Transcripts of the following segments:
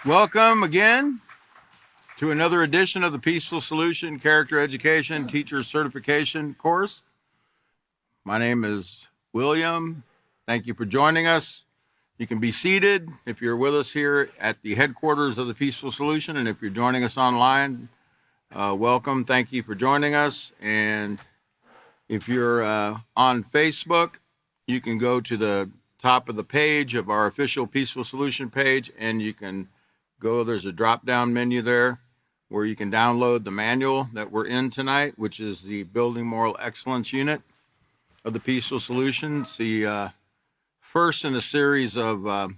Welcome again to another edition of the Peaceful Solution Character Education Teacher Certification course. My name is William. Thank you for joining us. You can be seated if you're with us here at the headquarters of the Peaceful Solution, and if you're joining us online, welcome. Thank you for joining us. And if you're on Facebook, you can go to the top of the page of our official Peaceful Solution page, and you can go, there's a drop-down menu there where you can download the manual that we're in tonight, which is the Building Moral Excellence unit of the Peaceful Solution. It's the first in a series of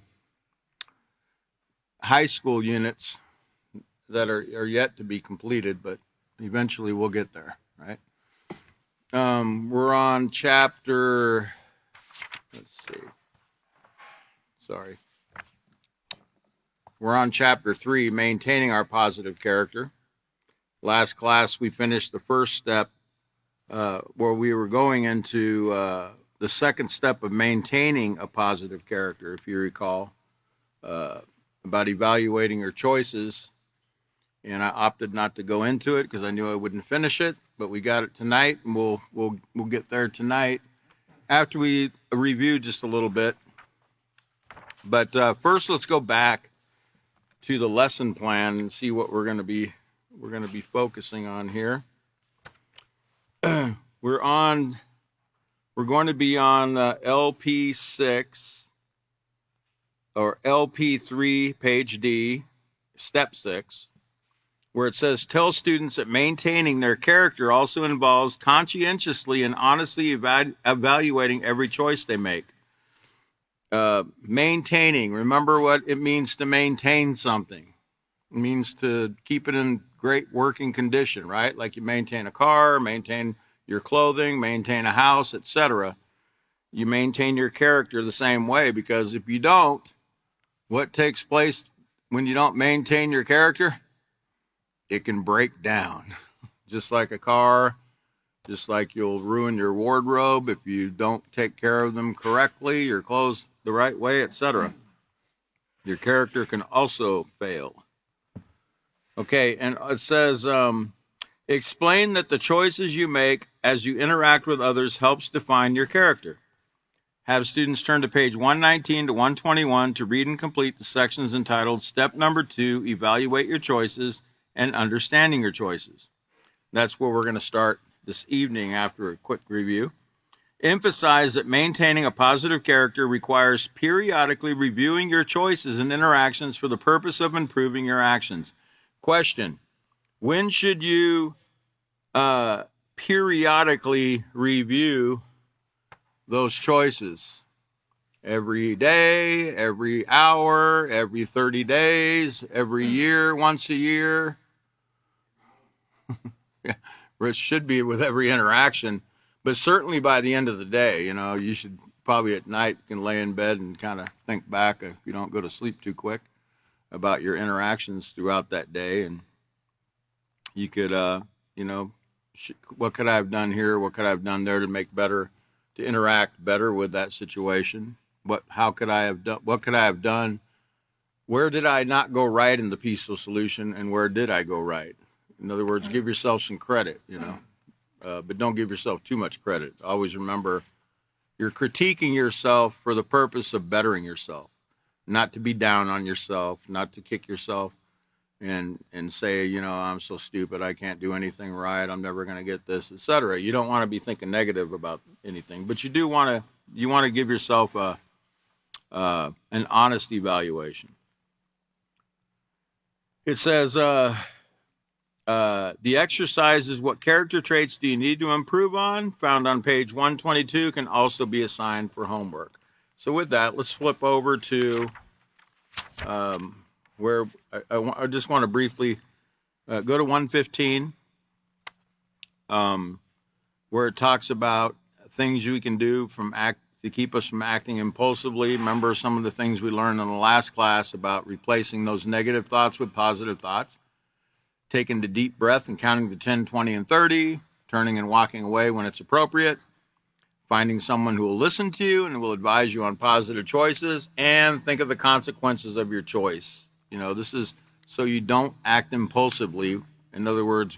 high school units that are yet to be completed, but eventually we'll get there, right? We're on chapter, let's see, sorry. We're on chapter 3, maintaining our positive character. Last class, we finished the first step where we were going into the second step of maintaining a positive character, if you recall, about evaluating your choices. And I opted not to go into it because I knew I wouldn't finish it, but we got it tonight, and we'll get there tonight after we review just a little bit. But first, let's go back to the lesson plan and see what we're going to be focusing on here. We're going to be on LP6 or LP3, page D, step 6, where it says, tell students that maintaining their character also involves conscientiously and honestly evaluating every choice they make. Maintaining, remember what it means to maintain something. It means to keep it in great working condition, right? Like you maintain a car, maintain your clothing, maintain a house, etc. You maintain your character the same way, because if you don't, what takes place when you don't maintain your character? It can break down. Just like a car, just like you'll ruin your wardrobe if you don't take care of them correctly, your clothes the right way, etc. Your character can also fail. Okay, and it says, explain that the choices you make as you interact with others helps define your character. Have students turn to page 119 to 121 to read and complete the sections entitled Step Number 2, Evaluate Your Choices and Understanding Your Choices. That's where we're going to start this evening after a quick review. Emphasize that maintaining a positive character requires periodically reviewing your choices and interactions for the purpose of improving your actions. Question: when should you periodically review those choices? Every day, every hour, every 30 days, every year, once a year? It should be with every interaction. But certainly by the end of the day, you should probably at night can lay in bed and kind of think back, if you don't go to sleep too quick, about your interactions throughout that day. And you could, what could I have done here? What could I have done there to make better, to interact better with that situation? What could I have done? Where did I not go right in the Peaceful Solution, and where did I go right? In other words, give yourself some credit, but don't give yourself too much credit. Always remember, you're critiquing yourself for the purpose of bettering yourself, not to be down on yourself, not to kick yourself and say, I'm so stupid, I can't do anything right, I'm never going to get this, etc. You don't want to be thinking negative about anything, but you want to give yourself an honest evaluation. It says, the exercise is what character traits do you need to improve on, found on page 122, can also be assigned for homework. So with that, let's flip over to where I just want to briefly go to 115, where it talks about things we can do to keep us from acting impulsively. Remember some of the things we learned in the last class about replacing those negative thoughts with positive thoughts. Taking the deep breath and counting to 10, 20, and 30, turning and walking away when it's appropriate, finding someone who will listen to you and will advise you on positive choices, and think of the consequences of your choice. This is so you don't act impulsively. In other words,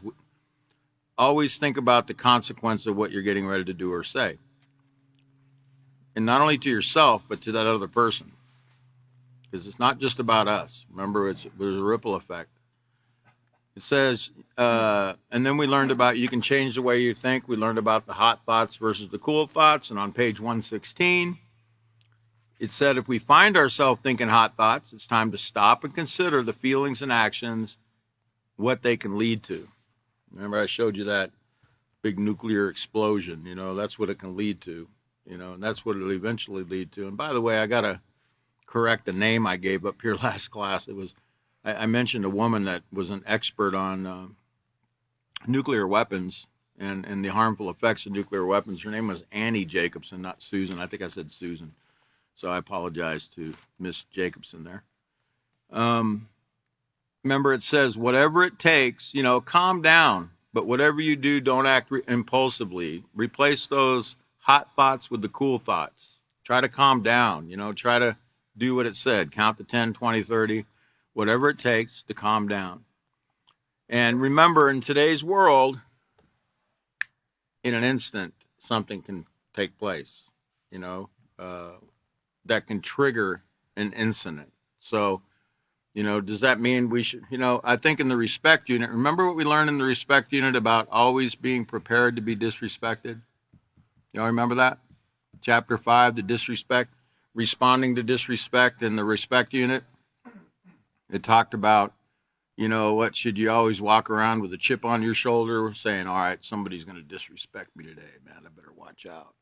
always think about the consequence of what you're getting ready to do or say. And not only to yourself, but to that other person. Because it's not just about us. Remember, there's a ripple effect. It says, and then we learned about you can change the way you think. We learned about the hot thoughts versus the cool thoughts. And on page 116, it said if we find ourselves thinking hot thoughts, it's time to stop and consider the feelings and actions, what they can lead to. Remember, I showed you that big nuclear explosion. That's what it can lead to. And that's what it'll eventually lead to. And by the way, I got to correct the name I gave up here last class. It was I mentioned a woman that was an expert on nuclear weapons and the harmful effects of nuclear weapons. Her name was Annie Jacobson, not Susan. I think I said Susan. So I apologize to Miss Jacobson there. Remember, it says, whatever it takes, calm down. But whatever you do, don't act impulsively. Replace those hot thoughts with the cool thoughts. Try to calm down. Try to do what it said. Count to 10, 20, 30. Whatever it takes to calm down. And remember, in today's world, in an instant, something can take place, that can trigger an incident. So, does that mean we should, I think in the respect unit, remember what we learned in the respect unit about always being prepared to be disrespected? Y'all remember that? Chapter 5, the disrespect, responding to disrespect in the respect unit. It talked about, what should you always walk around with a chip on your shoulder saying, all right, somebody's going to disrespect me today, man, I better watch out.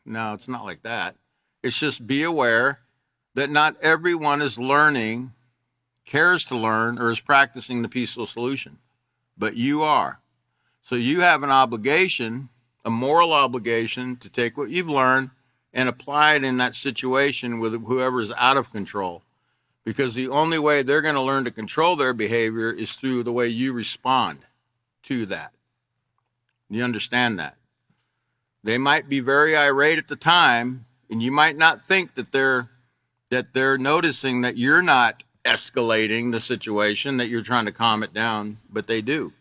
No, it's not like that. It's just be aware that not everyone is learning, cares to learn, or is practicing the peaceful solution, but you are. So you have an obligation, a moral obligation, to take what you've learned and apply it in that situation with whoever is out of control. Because the only way they're going to learn to control their behavior is through the way you respond to that. You understand that? They might be very irate at the time, and you might not think that they're noticing that you're not escalating the situation, that you're trying to calm it down, but they do.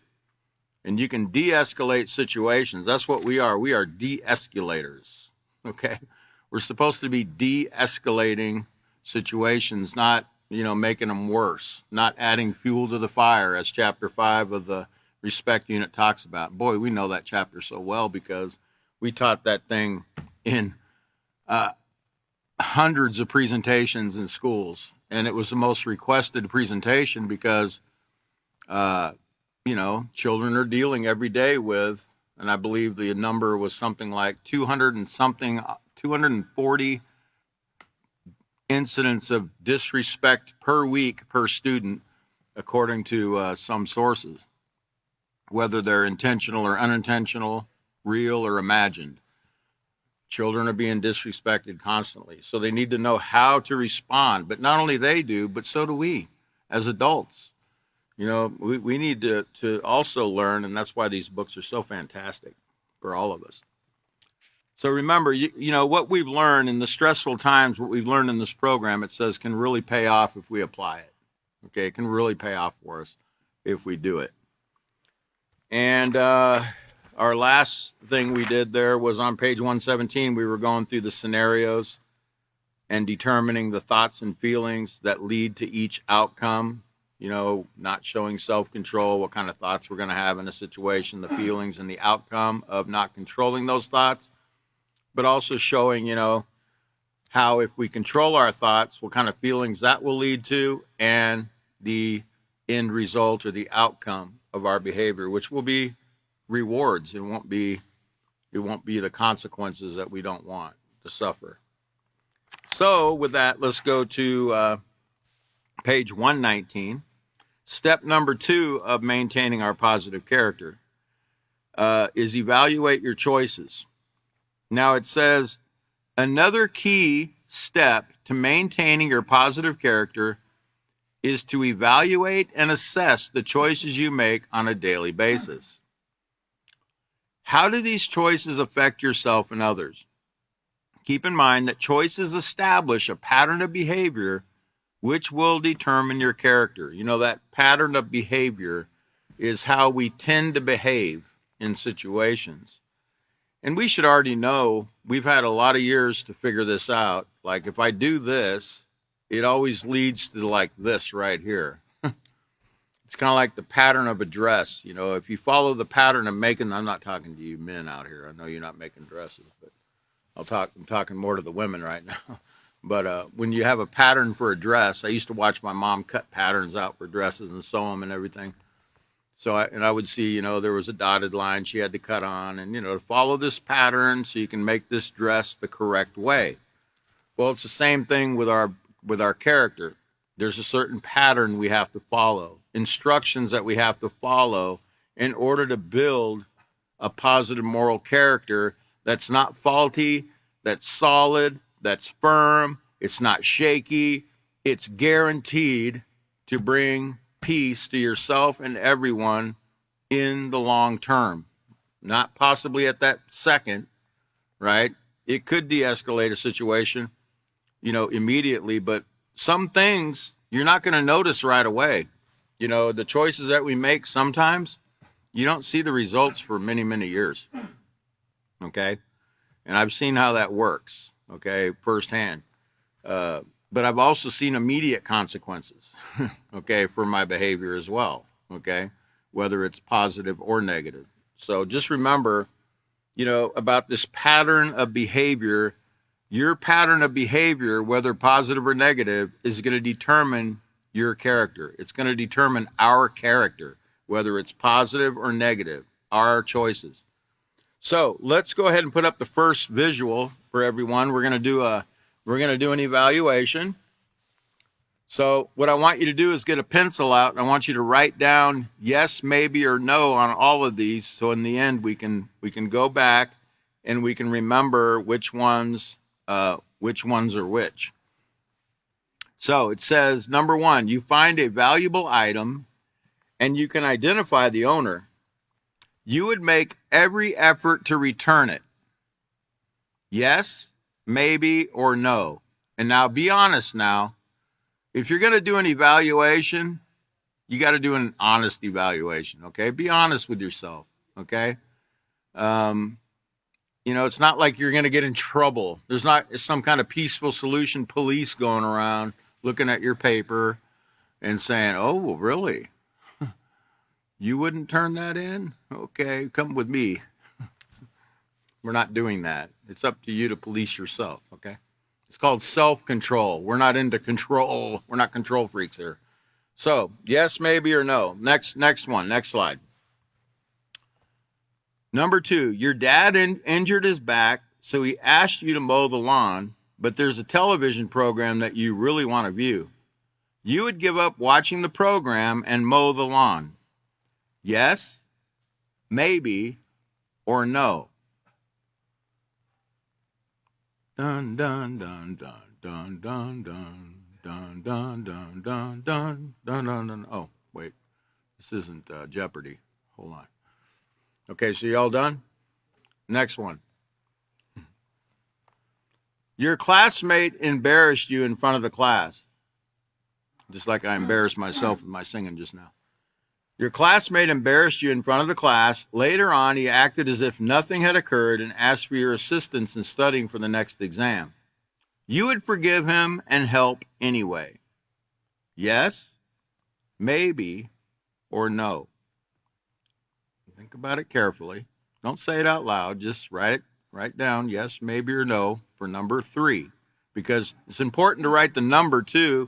And you can de-escalate situations. That's what we are. We are de-escalators. Okay? We're supposed to be de-escalating situations, not, making them worse, not adding fuel to the fire, as chapter 5 of the respect unit talks about. Boy, we know that chapter so well because we taught that thing in hundreds of presentations in schools. And it was the most requested presentation because, children are dealing every day with, and I believe the number was something like 240 incidents of disrespect per week per student, according to some sources, whether they're intentional or unintentional, real or imagined. Children are being disrespected constantly. So they need to know how to respond. But not only they do, but so do we as adults. We need to also learn, and that's why these books are so fantastic for all of us. So remember, what we've learned in the stressful times, what we've learned in this program, it says can really pay off if we apply it. Okay, it can really pay off for us if we do it. And our last thing we did there was on page 117, we were going through the scenarios and determining the thoughts and feelings that lead to each outcome, not showing self-control, what kind of thoughts we're going to have in a situation, the feelings and the outcome of not controlling those thoughts, but also showing, how if we control our thoughts, what kind of feelings that will lead to, and the end result or the outcome of our behavior, which will be rewards. It won't be the consequences that we don't want to suffer. So with that, let's go to page 119. Step number 2 of maintaining our positive character is evaluate your choices. Now it says, another key step to maintaining your positive character is to evaluate and assess the choices you make on a daily basis. How do these choices affect yourself and others? keep in mind that choices establish a pattern of behavior which will determine your character. You know, that pattern of behavior is how we tend to behave in situations. And we should already know, we've had a lot of years to figure this out. Like, if I do this, it always leads to like this right here. It's kind of like the pattern of a dress. You know, if you follow the pattern of making, I'm not talking to you men out here. I know you're not making dresses, but I'm talking more to the women right now. But when you have a pattern for a dress, I used to watch my mom cut patterns out for dresses and sew them and everything. So I would see, you know, there was a dotted line she had to cut on, and, you know, to follow this pattern so you can make this dress the correct way. Well, it's the same thing with our character. There's a certain pattern we have to follow, instructions that we have to follow in order to build a positive moral character that's not faulty, that's solid, that's firm, it's not shaky, it's guaranteed to bring peace to yourself and everyone in the long term. Not possibly at that second, right? It could de-escalate a situation, you know, immediately, but some things you're not going to notice right away. You know, the choices that we make, sometimes you don't see the results for many, many years. Okay. And I've seen how that works. Okay. Firsthand. But I've also seen immediate consequences, okay, for my behavior as well, okay, whether it's positive or negative. So just remember, you know, about this pattern of behavior. Your pattern of behavior, whether positive or negative, is going to determine your character. It's going to determine our character, whether it's positive or negative, our choices. So let's go ahead and put up the first visual for everyone. We're going to do an evaluation. So what I want you to do is get a pencil out, and I want you to write down yes, maybe, or no on all of these. So in the end, we can go back and we can remember which ones are which. So it says, number 1, you find a valuable item and you can identify the owner. You would make every effort to return it. Yes, maybe, or no. And now be honest now. If you're going to do an evaluation, you got to do an honest evaluation, okay? Be honest with yourself, okay? You know, it's not like you're going to get in trouble. There's not some kind of peaceful solution police going around looking at your paper and saying, oh, well, really? You wouldn't turn that in? Okay, come with me. We're not doing that. It's up to you to police yourself, okay? It's called self-control. We're not into control. We're not control freaks here. So, yes, maybe, or no. Next one. Next slide. Number 2, your dad injured his back, so he asked you to mow the lawn, but there's a television program that you really want to view. You would give up watching the program and mow the lawn. Yes, maybe, or no. Dun, dun, dun, dun, dun, dun, dun. Dun, dun, dun, dun, dun, dun, dun, dun. Oh, wait. This isn't Jeopardy. Hold on. Okay, so you all done? Next one. Your classmate embarrassed you in front of the class, just like I embarrassed myself with my singing just now. Your classmate embarrassed you in front of the class. Later on, he acted as if nothing had occurred and asked for your assistance in studying for the next exam. You would forgive him and help anyway. Yes, maybe, or no. Think about it carefully. Don't say it out loud. Just write down yes, maybe, or no for number 3. Because it's important to write the number too,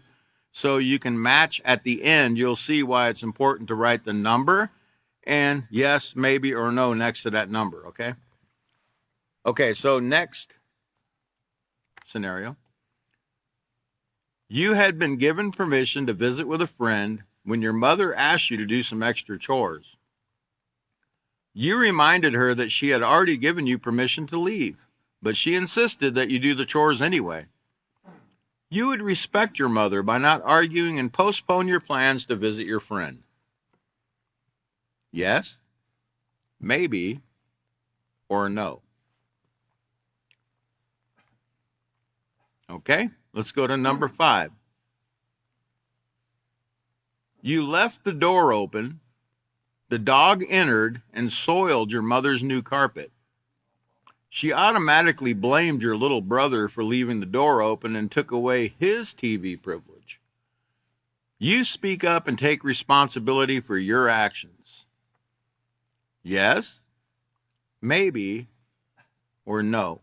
so you can match at the end. You'll see why it's important to write the number and yes, maybe, or no next to that number, okay? Okay, so next scenario. You had been given permission to visit with a friend when your mother asked you to do some extra chores. You reminded her that she had already given you permission to leave, but she insisted that you do the chores anyway. You would respect your mother by not arguing and postpone your plans to visit your friend. Yes, maybe, or no. Okay, let's go to number 5. You left the door open, the dog entered and soiled your mother's new carpet. She automatically blamed your little brother for leaving the door open and took away his TV privilege. You speak up and take responsibility for your actions. Yes, maybe, or no.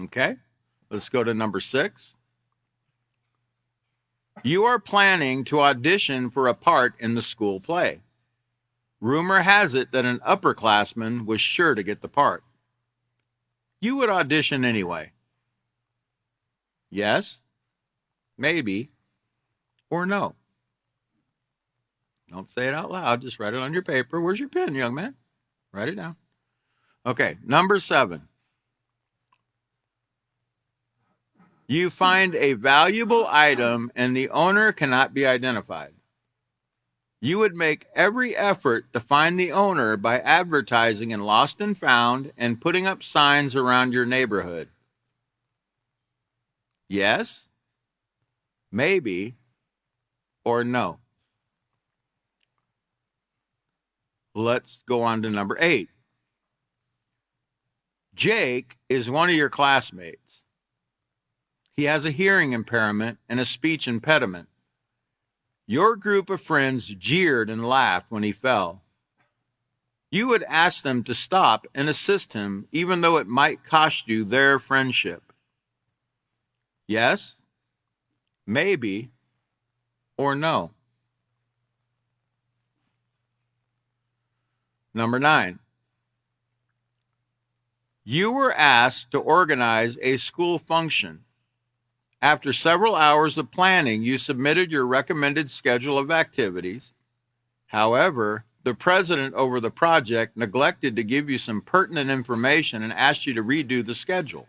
Okay, let's go to number 6. You are planning to audition for a part in the school play. Rumor has it that an upperclassman was sure to get the part. You would audition anyway. Yes, maybe, or no. Don't say it out loud. Just write it on your paper. Where's your pen, young man? Write it down. Okay, number 7. You find a valuable item and the owner cannot be identified. You would make every effort to find the owner by advertising in Lost and Found and putting up signs around your neighborhood. Yes, maybe, or no. Let's go on to number 8. Jake is one of your classmates. He has a hearing impairment and a speech impediment. Your group of friends jeered and laughed when he fell. You would ask them to stop and assist him, even though it might cost you their friendship. Yes, maybe, or no. Number 9. You were asked to organize a school function. After several hours of planning, you submitted your recommended schedule of activities. However, the president over the project neglected to give you some pertinent information and asked you to redo the schedule.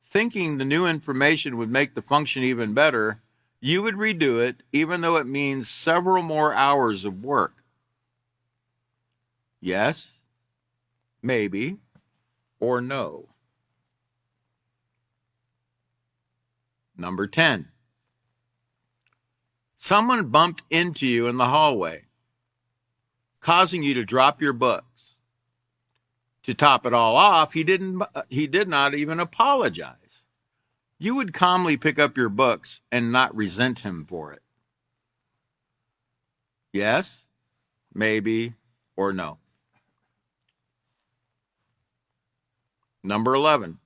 Thinking the new information would make the function even better, you would redo it, even though it means several more hours of work. Yes, maybe, or no. Number 10. Someone bumped into you in the hallway, causing you to drop your books. To top it all off, he did not even apologize. You would calmly pick up your books and not resent him for it. Yes, maybe, or no. Number 11.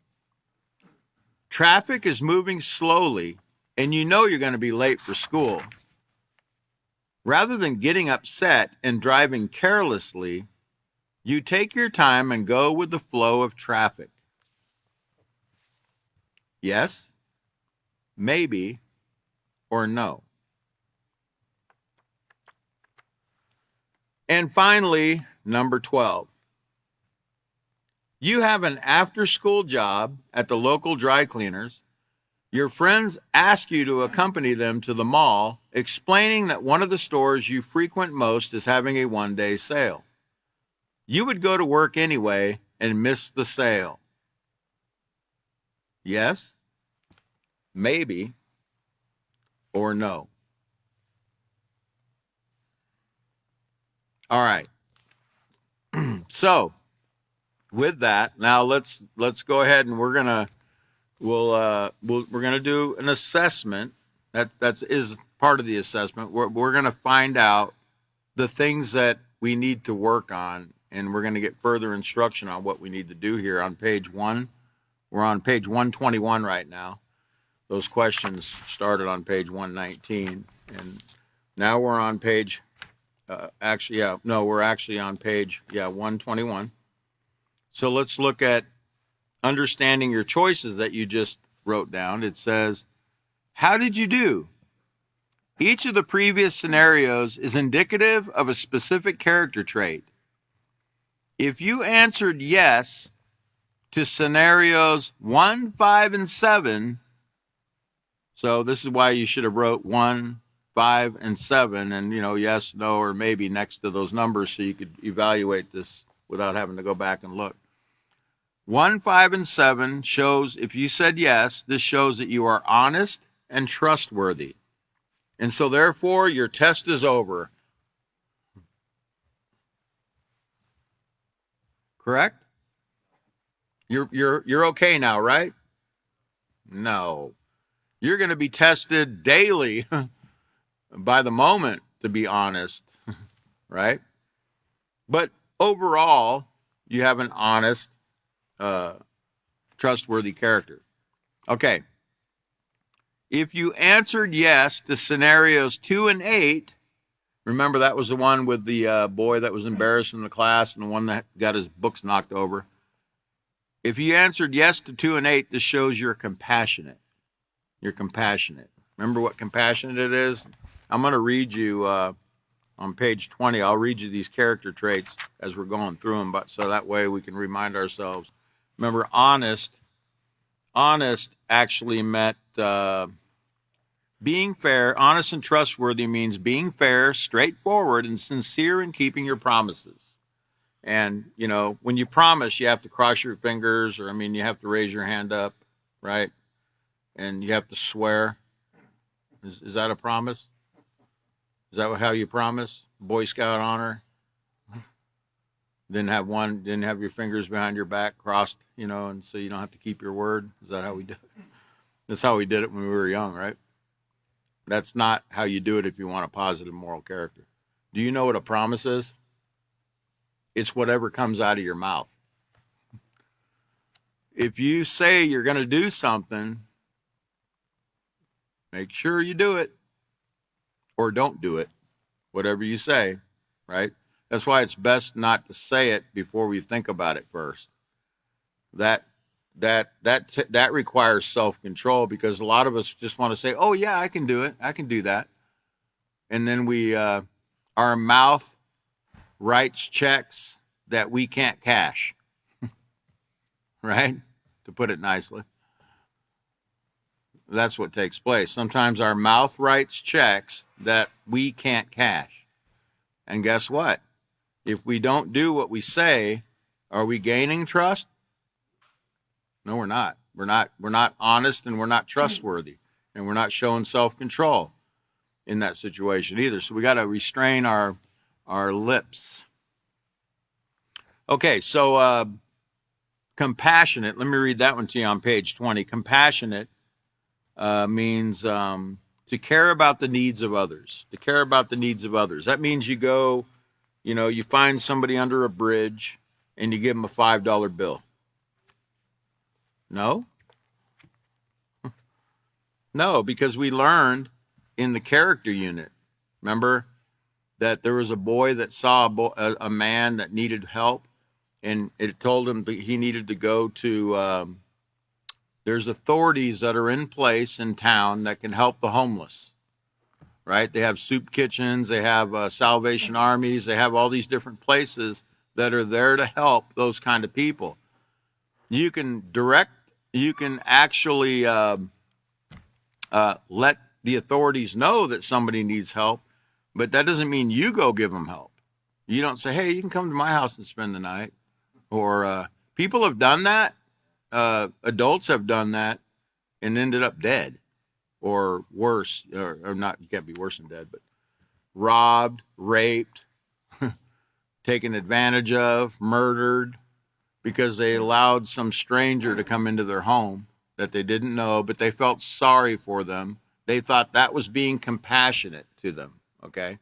Traffic is moving slowly, and you know you're going to be late for school. Rather than getting upset and driving carelessly, you take your time and go with the flow of traffic. Yes, maybe, or no. And finally, number 12. You have an after-school job at the local dry cleaners. Your friends ask you to accompany them to the mall, explaining that one of the stores you frequent most is having a one-day sale. You would go to work anyway and miss the sale. Yes, maybe, or no. All right. So, with that, now let's go ahead and we're gonna do an assessment. That is part of the assessment. We're gonna find out the things that we need to work on, and we're gonna get further instruction on what we need to do here on page 1. We're on page 121 right now. Those questions started on page 119, and now we're on page. We're actually on page 121. So let's look at understanding your choices that you just wrote down. It says, how did you do? Each of the previous scenarios is indicative of a specific character trait. If you answered yes to scenarios 1, 5, and 7, so this is why you should have wrote 1, 5, and 7, and yes, no, or maybe next to those numbers so you could evaluate this without having to go back and look. 1, 5, and 7 shows, if you said yes, this shows that you are honest and trustworthy. And so therefore, your test is over. Correct? You're okay now, right? No. You're going to be tested daily by the moment, to be honest, right? But overall, you have an honest, trustworthy character. Okay. If you answered yes to scenarios 2 and 8, remember that was the one with the boy that was embarrassed in the class and the one that got his books knocked over. If you answered yes to 2 and 8, this shows you're compassionate. You're compassionate. Remember what compassionate is? I'm going to read you on page 20. I'll read you these character traits as we're going through them, but so that way we can remind ourselves. Remember, honest actually meant being fair. Honest and trustworthy means being fair, straightforward, and sincere in keeping your promises. And, you know, when you promise, you have to cross your fingers, or, I mean, you have to raise your hand up, right? And you have to swear. Is that a promise? Is that how you promise? Boy Scout honor? Didn't have your fingers behind your back crossed, you know, and so you don't have to keep your word. Is that how we did it? That's how we did it when we were young, right? That's not how you do it if you want a positive moral character. Do you know what a promise is? It's whatever comes out of your mouth. If you say you're going to do something, make sure you do it or don't do it, whatever you say, right? That's why it's best not to say it before we think about it first. That requires self-control, because a lot of us just want to say, "Oh yeah, I can do it. I can do that." And then our mouth writes checks that we can't cash. Right? To put it nicely. That's what takes place. Sometimes our mouth writes checks that we can't cash. And guess what? If we don't do what we say, are we gaining trust? No, we're not. We're not honest, and we're not trustworthy, and we're not showing self-control in that situation either. So we got to restrain our lips. Okay, so compassionate. Let me read that one to you on page 20. Compassionate means to care about the needs of others. To care about the needs of others. That means you go, you know, you find somebody under a bridge and you give them a $5 bill. No? No, because we learned in the character unit, remember, that there was a boy that saw a man that needed help, and it told him that he needed to go to, there's authorities that are in place in town that can help the homeless, right? They have soup kitchens, they have Salvation Armies, they have all these different places that are there to help those kind of people. You can actually let the authorities know that somebody needs help, but that doesn't mean you go give them help. You don't say, "Hey, you can come to my house and spend the night." Or people have done that. Adults have done that and ended up dead, or worse, or not. You can't be worse than dead, but robbed, raped, taken advantage of, murdered, because they allowed some stranger to come into their home that they didn't know, but they felt sorry for them. They thought that was being compassionate to them, okay?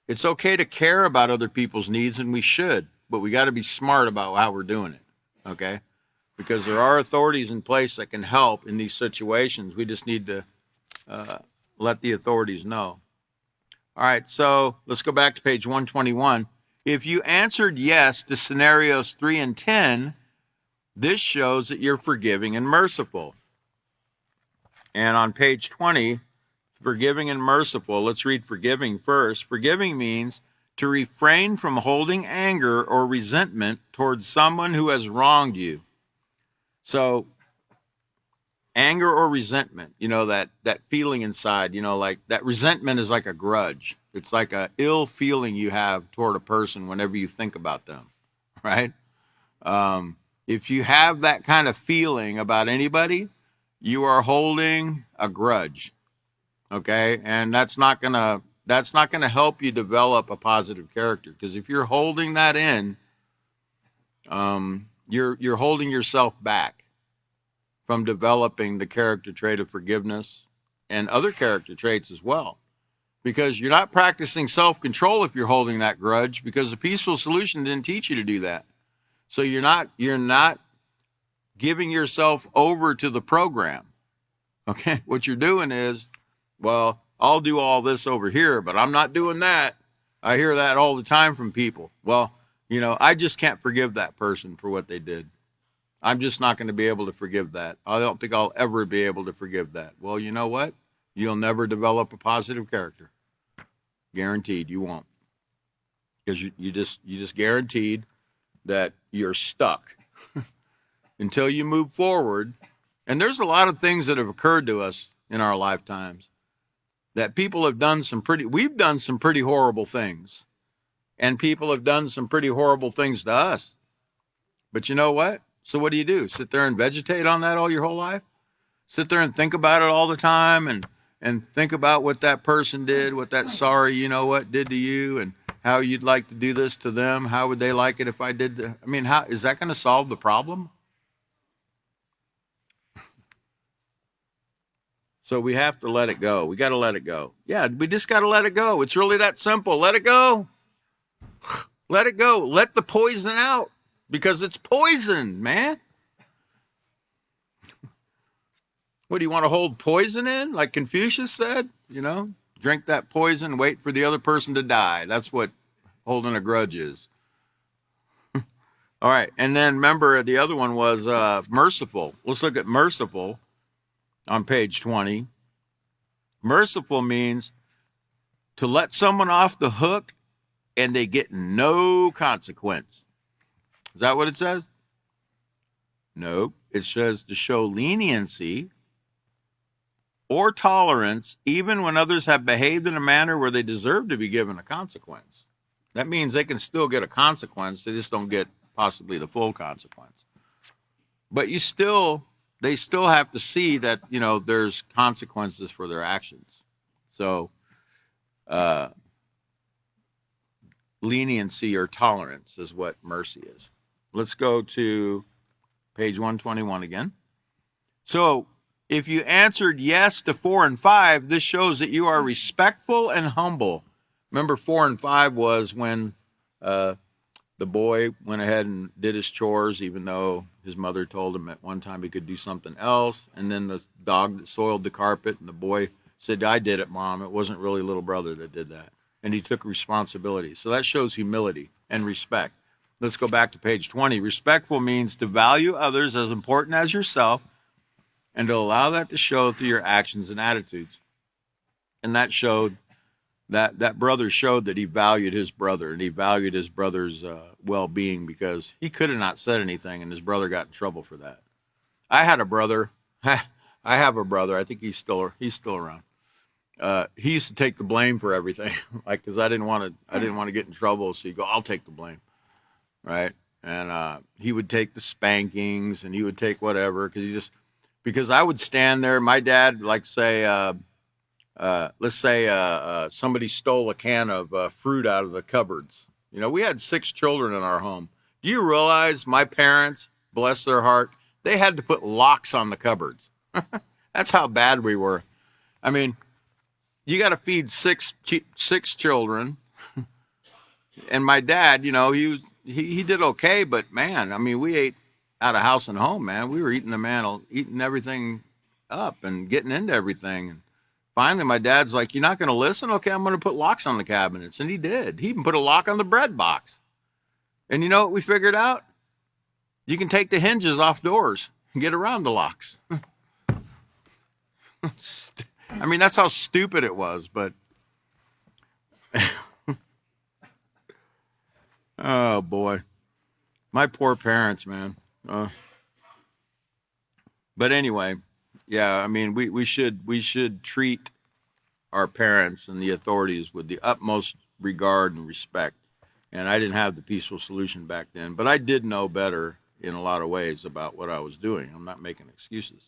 It's okay to care about other people's needs, and we should, but we got to be smart about how we're doing it, okay? Because there are authorities in place that can help in these situations. We just need to let the authorities know. All right, so let's go back to page 121. If you answered yes to scenarios 3 and 10, this shows that you're forgiving and merciful. And on page 20, forgiving and merciful, let's read forgiving first. Forgiving means to refrain from holding anger or resentment towards someone who has wronged you. So, anger or resentment, you know, that feeling inside, you know, like that resentment is like a grudge. It's like a ill feeling you have toward a person whenever you think about them, right? If you have that kind of feeling about anybody, you are holding a grudge. Okay? And that's not going to help you develop a positive character, because if you're holding that in, you're holding yourself back from developing the character trait of forgiveness and other character traits as well. Because you're not practicing self-control if you're holding that grudge, because the peaceful solution didn't teach you to do that. So you're not giving yourself over to the program. Okay? What you're doing is, well, I'll do all this over here, but I'm not doing that. I hear that all the time from people. Well, I just can't forgive that person for what they did. I'm just not going to be able to forgive that. I don't think I'll ever be able to forgive that. Well, you know what? You'll never develop a positive character. Guaranteed you won't. Because you just guaranteed that you're stuck until you move forward. And there's a lot of things that have occurred to us in our lifetimes that people have done we've done some pretty horrible things. And people have done some pretty horrible things to us. But you know what? So what do? Sit there and vegetate on that all your whole life? Sit there and think about it all the time and think about what that person did, what that sorry did to you, and how you'd like to do this to them. How would they like it if I did? How is that going to solve the problem? So we have to let it go. We got to let it go. Yeah, we just got to let it go. It's really that simple. Let it go. Let it go. Let the poison out, because it's poison, man. What, do you want to hold poison in? Like Confucius said, drink that poison, wait for the other person to die. That's what holding a grudge is. All right. And then remember, the other one was merciful. Let's look at merciful on page 20. Merciful means to let someone off the hook and they get no consequence. Is that what it says? No. It says to show leniency or tolerance even when others have behaved in a manner where they deserve to be given a consequence. That means they can still get a consequence. They just don't get possibly the full consequence. But they still have to see that, there's consequences for their actions. So, leniency or tolerance is what mercy is. Let's go to page 121 again. So, if you answered yes to 4 and 5, this shows that you are respectful and humble. Remember, 4 and 5 was when the boy went ahead and did his chores, even though his mother told him at one time he could do something else. And then the dog soiled the carpet, and the boy said, "I did it, Mom. It wasn't really little brother that did that." And he took responsibility. So that shows humility and respect. Let's go back to page 20. Respectful means to value others as important as yourself, and to allow that to show through your actions and attitudes. And that showed that brother showed that he valued his brother, and he valued his brother's well-being, because he could have not said anything, and his brother got in trouble for that. I had a brother. I have a brother. I think he's still around. He used to take the blame for everything, like, because I didn't want to get in trouble, so he'd go, "I'll take the blame," right? And he would take the spankings, and he would take whatever, because I would stand there. My dad, let's say somebody stole a can of fruit out of the cupboards. We had 6 children in our home. Do you realize my parents, bless their heart, they had to put locks on the cupboards? That's how bad we were. You got to feed six children. And my dad, he did okay, but man, we ate out of house and home, man. We were eating everything up and getting into everything. And finally, my dad's like, "You're not going to listen? Okay, I'm going to put locks on the cabinets." And he did. He even put a lock on the bread box. And you know what we figured out? You can take the hinges off doors and get around the locks. That's how stupid it was, but oh boy, my poor parents, man. But anyway, yeah, we should treat our parents and the authorities with the utmost regard and respect. And I didn't have the peaceful solution back then, but I did know better in a lot of ways about what I was doing. I'm not making excuses.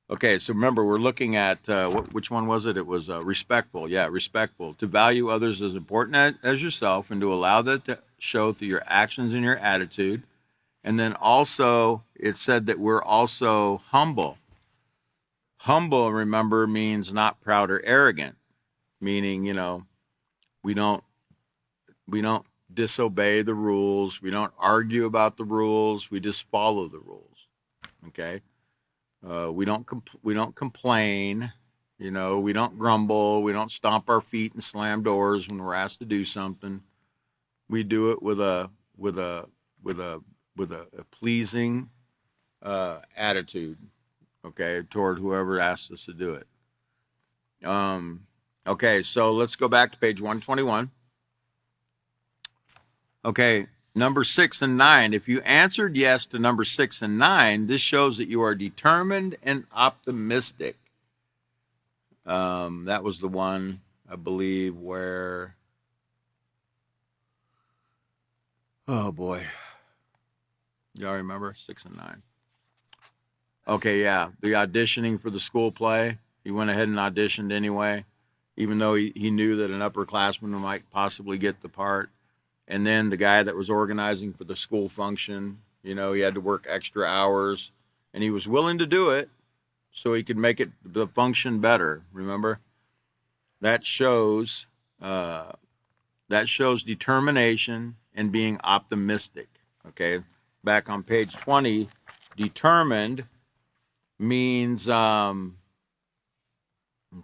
Okay, so remember, we're looking at which one was it? It was respectful. Yeah, respectful. To value others as important as yourself and to allow that to show through your actions and your attitude. And then also, it said that we're also humble. Humble, remember, means not proud or arrogant, meaning, we don't disobey the rules. We don't argue about the rules. We just follow the rules. Okay. We don't complain. We don't grumble. We don't stomp our feet and slam doors when we're asked to do something. We do it with a pleasing attitude, okay, toward whoever asks us to do it. Okay, so let's go back to page 121. Okay, number 6 and 9. If you answered yes to number 6 and 9, this shows that you are determined and optimistic. That was the one, I believe, where, oh boy, y'all remember 6 and 9? Okay, yeah, the auditioning for the school play. He went ahead and auditioned anyway, even though he knew that an upperclassman might possibly get the part. And then the guy that was organizing for the school function, he had to work extra hours, and he was willing to do it so he could make the function better. Remember, that shows determination and being optimistic. Okay, back on page 20, determined means let's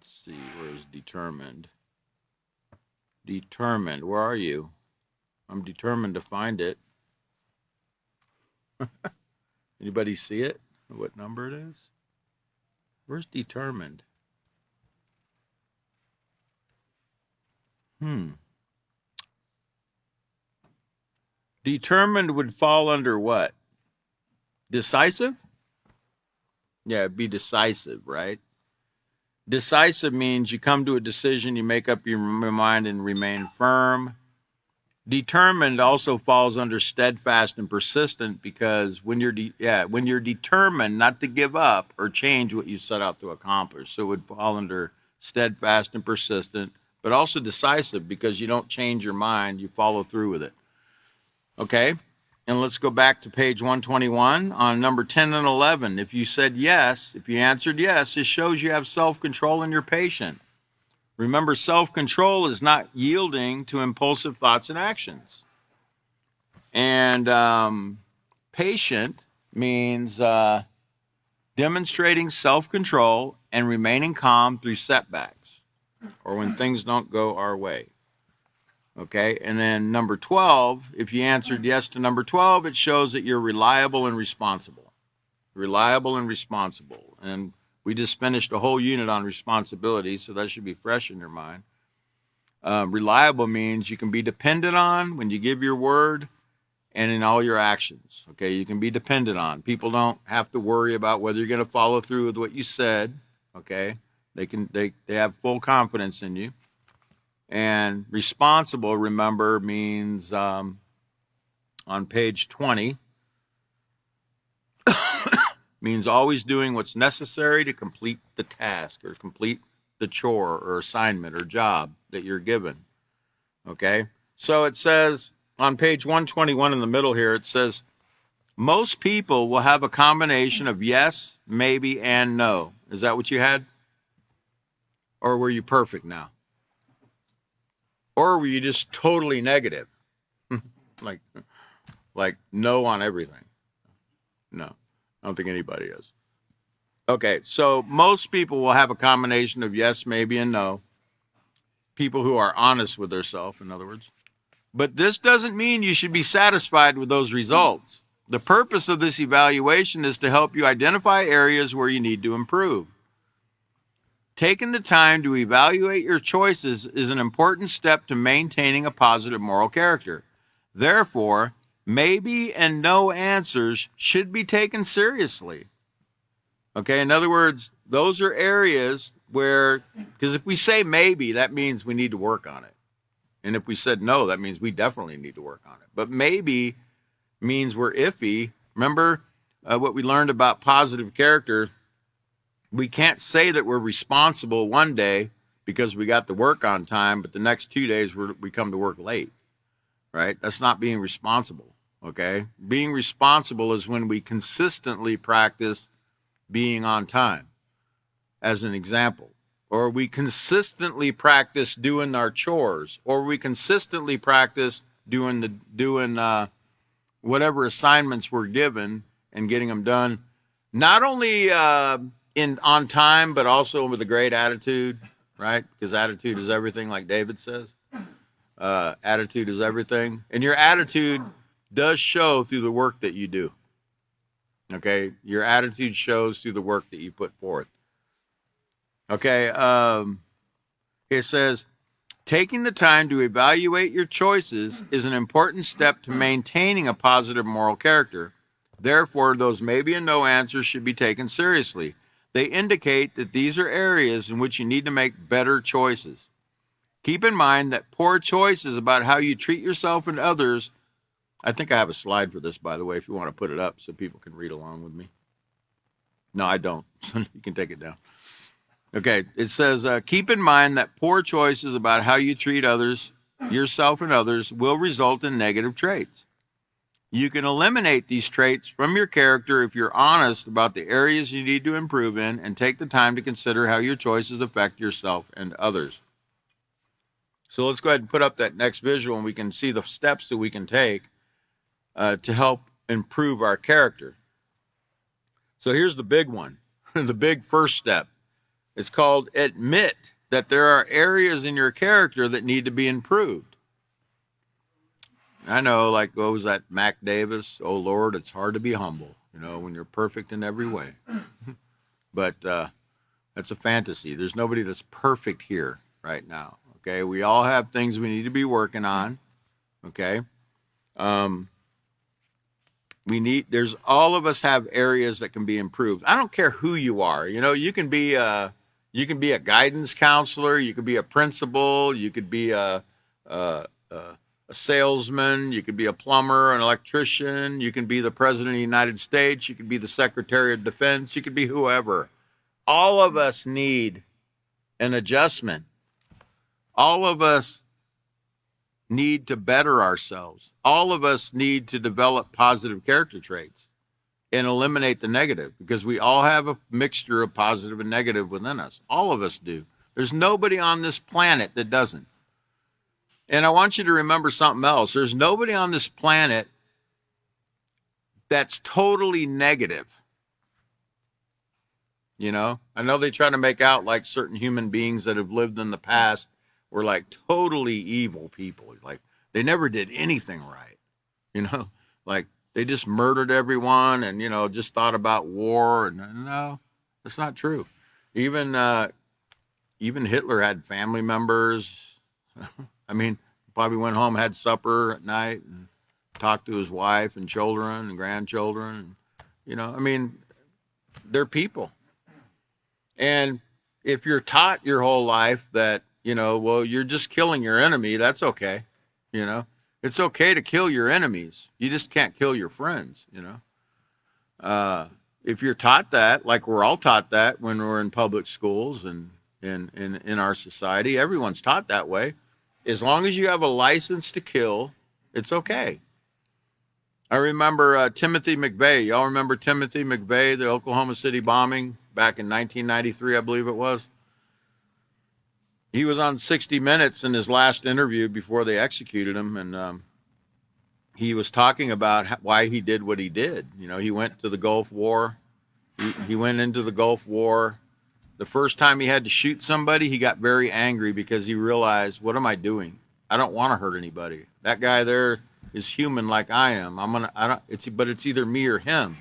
see, where's determined? Determined, where are you? I'm determined to find it. Anybody see it? What number it is? Where's determined? Determined would fall under what? Decisive? Yeah, it'd be decisive, right? Decisive means you come to a decision, you make up your mind and remain firm. Determined also falls under steadfast and persistent, because when you're determined not to give up or change what you set out to accomplish, so it would fall under steadfast and persistent, but also decisive because you don't change your mind, you follow through with it. Okay, and let's go back to page 121 on number 10 and 11. If you said yes, if you answered yes, it shows you have self-control and you're patient. Remember, self-control is not yielding to impulsive thoughts and actions. And patient means demonstrating self-control and remaining calm through setbacks or when things don't go our way. Okay, and then number 12, if you answered yes to number 12, it shows that you're reliable and responsible. Reliable and responsible. And we just finished a whole unit on responsibility, so that should be fresh in your mind. Reliable means you can be dependent on when you give your word and in all your actions. Okay, you can be dependent on. People don't have to worry about whether you're going to follow through with what you said. Okay, they have full confidence in you. And responsible, remember, means on page 20, means always doing what's necessary to complete the task or complete the chore or assignment or job that you're given. Okay? So it says on page 121 in the middle here, it says, most people will have a combination of yes, maybe, and no. Is that what you had? Or were you perfect now? Or were you just totally negative? like no on everything? No. I don't think anybody is. Okay, so most people will have a combination of yes, maybe, and no. People who are honest with themselves, in other words. But this doesn't mean you should be satisfied with those results. The purpose of this evaluation is to help you identify areas where you need to improve. Taking the time to evaluate your choices is an important step to maintaining a positive moral character. Therefore, maybe and no answers should be taken seriously. Okay, in other words, those are areas where, because if we say maybe, that means we need to work on it. And if we said no, that means we definitely need to work on it. But maybe means we're iffy. Remember what we learned about positive character? We can't say that we're responsible one day because we got to work on time, but the next 2 days we come to work late, right? That's not being responsible, okay? Being responsible is when we consistently practice being on time, as an example. Or we consistently practice doing our chores, or we consistently practice doing whatever assignments we're given and getting them done, not only on time, but also with a great attitude, right? Because attitude is everything, like David says. Attitude is everything, and your attitude does show through the work that you do. Okay, your attitude shows through the work that you put forth. Okay, it says, taking the time to evaluate your choices is an important step to maintaining a positive moral character. Therefore, those maybe and no answers should be taken seriously. They indicate that these are areas in which you need to make better choices. Keep in mind that poor choices about how you treat yourself and others. I think I have a slide for this, by the way, if you want to put it up so people can read along with me. No, I don't. You can take it down. Okay, it says, keep in mind that poor choices about how you treat others, yourself and others, will result in negative traits. You can eliminate these traits from your character if you're honest about the areas you need to improve in and take the time to consider how your choices affect yourself and others. So let's go ahead and put up that next visual, and we can see the steps that we can take to help improve our character. So here's the big one, the big first step. It's called admit that there are areas in your character that need to be improved. I know, like, what was that, Mac Davis? Oh, Lord, it's hard to be humble, when you're perfect in every way. But that's a fantasy. There's nobody that's perfect here right now, okay? We all have things we need to be working on, okay? There's all of us have areas that can be improved. I don't care who you are. You can be a guidance counselor, you could be a principal, you could be a salesman, you could be a plumber, an electrician, you can be the president of the United States, you could be the Secretary of Defense, you could be whoever. All of us need an adjustment. All of us need to better ourselves. All of us need to develop positive character traits and eliminate the negative, because we all have a mixture of positive and negative within us. All of us do. There's nobody on this planet that doesn't. And I want you to remember something else. There's nobody on this planet that's totally negative. I know they try to make out like certain human beings that have lived in the past were like totally evil people. Like they never did anything right. Like they just murdered everyone and, just thought about war. And no, that's not true. Even Hitler had family members. I mean, probably went home, had supper at night, and talked to his wife and children and grandchildren. They're people. And if you're taught your whole life that, you're just killing your enemy, that's okay. It's okay to kill your enemies. You just can't kill your friends, If you're taught that, like we're all taught that when we're in public schools and in our society, everyone's taught that way. As long as you have a license to kill, it's okay. I remember Timothy McVeigh. Y'all remember Timothy McVeigh, the Oklahoma City bombing back in 1993, I believe it was? He was on 60 Minutes in his last interview before they executed him, and he was talking about why he did what he did. He went to the Gulf War. He went into the Gulf War. The first time he had to shoot somebody, he got very angry because he realized, what am I doing? I don't want to hurt anybody. That guy there is human like I am. But it's either me or him.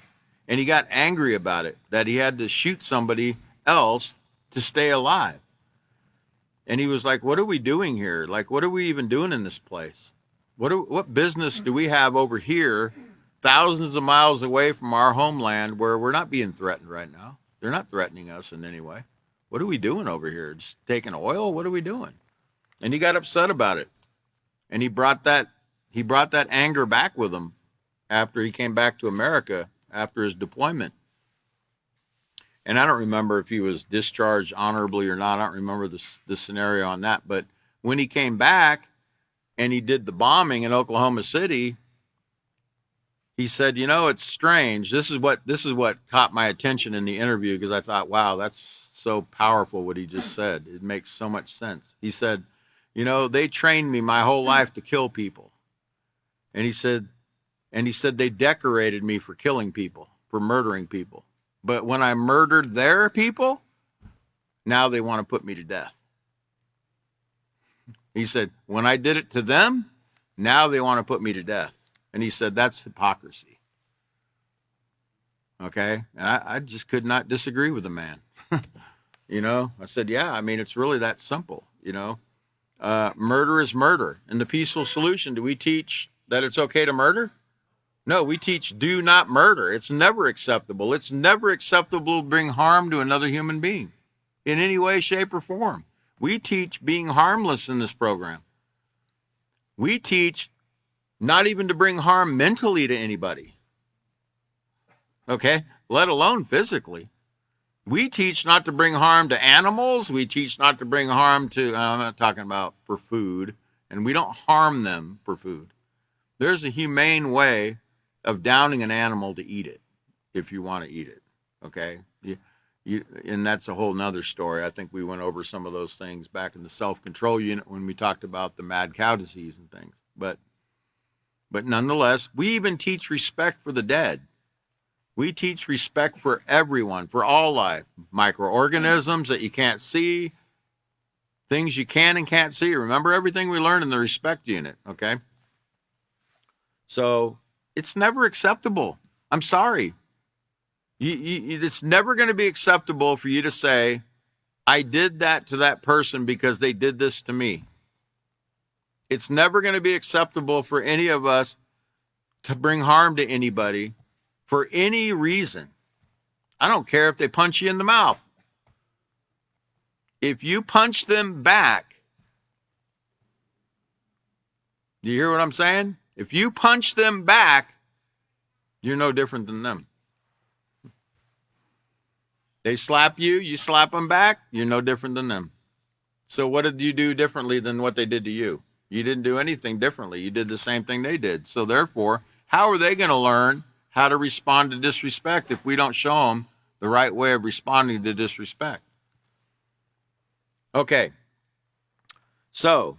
And he got angry about it, that he had to shoot somebody else to stay alive. And he was like, what are we doing here? Like, what are we even doing in this place? What business do we have over here, thousands of miles away from our homeland, where we're not being threatened right now? They're not threatening us in any way. What are we doing over here? Just taking oil? What are we doing? And he got upset about it. And he brought that anger back with him after he came back to America after his deployment. And I don't remember if he was discharged honorably or not. I don't remember the scenario on that. But when he came back and he did the bombing in Oklahoma City, he said, "You know, it's strange. This is what caught my attention in the interview, because I thought, wow, that's so powerful what he just said. It makes so much sense." He said, "You know, they trained me my whole life to kill people." And he said they decorated me for killing people, for murdering people. But when I murdered their people, now they want to put me to death. He said, when I did it to them, now they want to put me to death. And he said, that's hypocrisy. Okay? And I just could not disagree with the man. You know, I said, yeah, I mean, it's really that simple, you know. Murder is murder. In the peaceful solution, do we teach that it's okay to murder? No, we teach do not murder. It's never acceptable. It's never acceptable to bring harm to another human being in any way, shape, or form. We teach being harmless in this program. We teach not even to bring harm mentally to anybody, okay, let alone physically. We teach not to bring harm to animals. We teach not to bring harm to, I'm not talking about for food, and we don't harm them for food. There's a humane way of downing an animal to eat it if you want to eat it, okay? And that's a whole nother story. I think we went over some of those things back in the self-control unit when we talked about the mad cow disease and things. But nonetheless, we even teach respect for the dead. We teach respect for everyone, for all life, microorganisms that you can't see, things you can and can't see. Remember everything we learned in the respect unit, okay? So it's never acceptable. I'm sorry. It's never going to be acceptable for you to say, I did that to that person because they did this to me. It's never going to be acceptable for any of us to bring harm to anybody for any reason. I don't care if they punch you in the mouth. If you punch them back, do you hear what I'm saying? If you punch them back, you're no different than them. They slap you, you slap them back, you're no different than them. So what did you do differently than what they did to you? You didn't do anything differently. You did the same thing they did. So therefore, how are they going to learn how to respond to disrespect if we don't show them the right way of responding to disrespect? Okay. So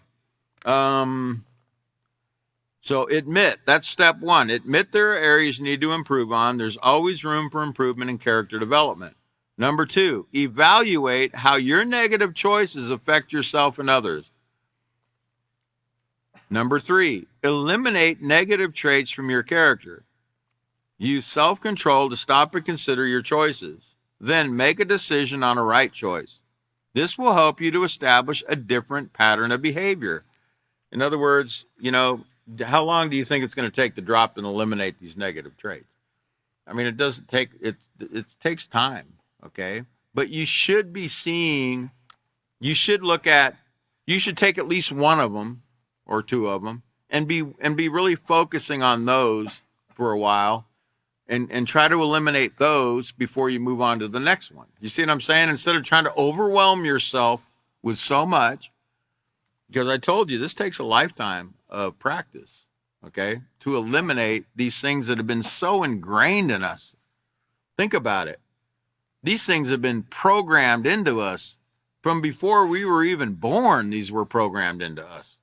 admit, that's step one. Admit there are areas you need to improve on. There's always room for improvement in character development. Number two, evaluate how your negative choices affect yourself and others. Number three, eliminate negative traits from your character. Use self-control to stop and consider your choices. Then make a decision on a right choice. This will help you to establish a different pattern of behavior. In other words, you know, how long do you think it's going to take to drop and eliminate these negative traits? I mean, it doesn't take, it takes time, okay? But you should be seeing, you should take at least one of them or two of them and be really focusing on those for a while and try to eliminate those before you move on to the next one. You see what I'm saying? Instead of trying to overwhelm yourself with so much, because I told you this takes a lifetime of practice, okay, to eliminate these things that have been so ingrained in us. Think about it. These things have been programmed into us from before we were even born. These were programmed into us.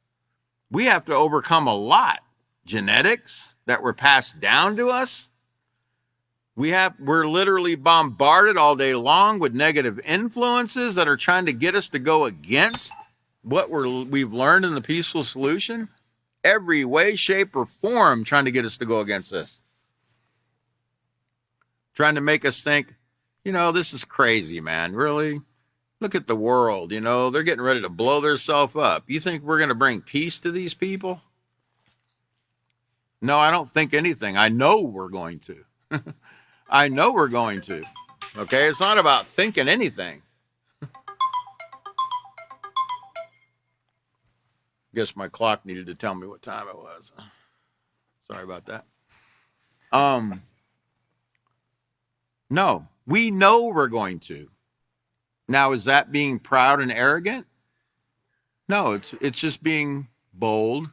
We have to overcome a lot. Genetics that were passed down to us. We're literally bombarded all day long with negative influences that are trying to get us to go against what we've learned in the peaceful solution. Every way, shape, or form trying to get us to go against this. Trying to make us think, you know, this is crazy, man. Really? Look at the world, you know, they're getting ready to blow themselves up. You think we're going to bring peace to these people? No, I don't think anything. I know we're going to. I know we're going to. Okay? It's not about thinking anything. Guess my clock needed to tell me what time it was. Sorry about that. Um, no, we know we're going to. Now, is that being proud and arrogant? No, it's just being bold,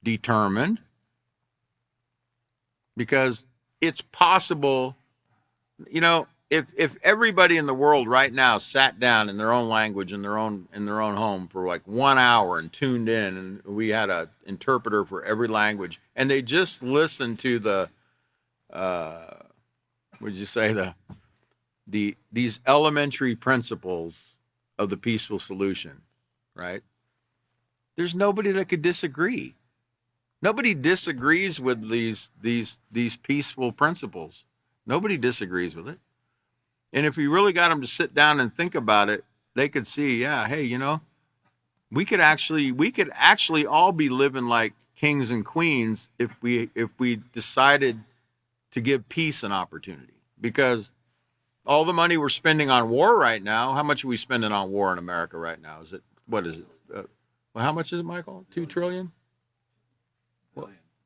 determined, because it's possible. If everybody in the world right now sat down in their own language in their own home for like 1 hour and tuned in, and we had a interpreter for every language, and they just listened to the would you say these elementary principles of the peaceful solution, right? There's nobody that could disagree. Nobody disagrees with these peaceful principles. Nobody disagrees with it. And if we really got them to sit down and think about it, they could see, yeah, hey, we could actually all be living like kings and queens if we decided to give peace an opportunity. Because all the money we're spending on war right now, how much are we spending on war in America right now? What is it? Well, how much is it, Michael? 2 trillion?